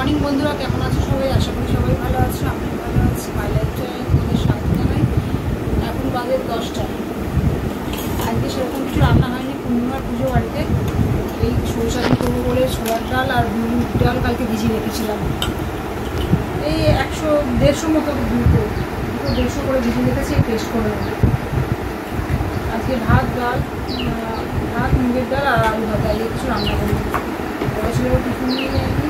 Morning বন্ধুরা, কেমন আছো সবাই? আশা করি সবাই ভালো আছো। আমি ভালো আছি। মাই লাইফস্টাইলে তোমাদের স্বাগত জানাই। এখন বাজে 10টা। আজকে সেরকম কিছু রান্না হয়নি। পূর্ণিমার পুজো বাড়িতে এই সরষাদি করবো বলে ছোলার ডাল আর বিউলির ডাল কালকে ভিজিয়ে রেখেছিলাম। এই 100-150 মতো দুটো 150 করে ভিজিয়ে রেখেছি, পেস্ট করে নেবো। আজকে ভাত মুগের ডাল আর আলু ভাজা এই কিছু রান্না করবো। বড় ছেলেও টিফিন নিয়ে যায়নি,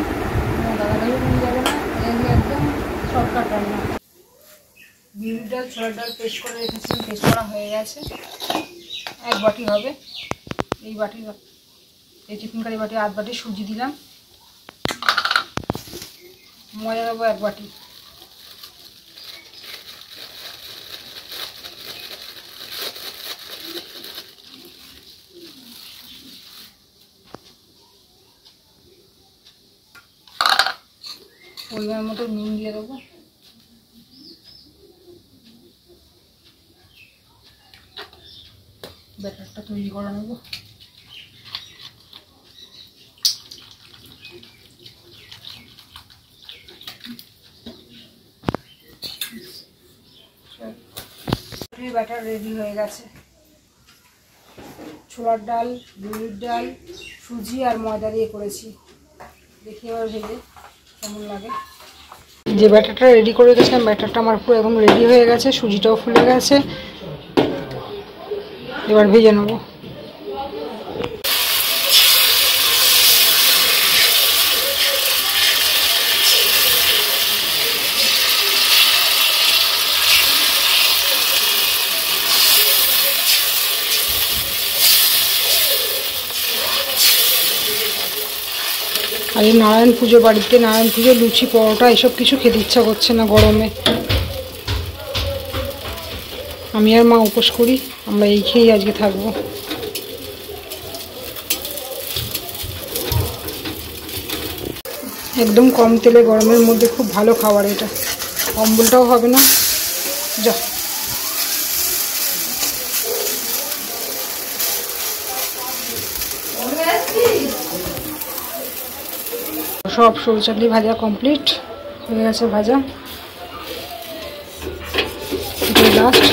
দাদা ভাইও নিয়ে যাবে না, একদম শর্টকাট রান্না। বিউলির ডাল ছোলার ডাল পেস্ট করে রেখেছিলাম, পেস্ট করা হয়ে গেছে। 1 বাটি হবে। এই টিফিন কারি বাটি 8 বাটি সুজি দিলাম, ময়দা দেবো 1 বাটি। পরিমাণ মতো নুন দিয়ে দেবো। ব্যাটারটা তৈরি করে নেব। ব্যাটার রেডি হয়ে গেছে। ছোলার ডাল, বিউলির ডাল, সুজি আর ময়দা দিয়ে করেছি। দেখি এবার ভেজে কেমন লাগে। যে ব্যাটারটা রেডি করে রেখেছিলাম, ব্যাটারটা আমার পুরো একদম রেডি হয়ে গেছে, সুজিটাও ফুলে গেছে। এবার ভেজে নেব। আর এই নারায়ণ পুজো বাড়িতে, নারায়ণ পুজো লুচি পরোটা এসব কিছু খেতে ইচ্ছা করছে না গরমে। আমি আর মা উপোস করি, আমরা এই খেয়েই আজকে থাকবো। একদম কম তেলে গরমের মধ্যে খুব ভালো খাবার এটা। অম্বলটাও হবে না। যা সব সরষাদি ভাজা কমপ্লিট হয়ে গেছে। ভাজা লাস্ট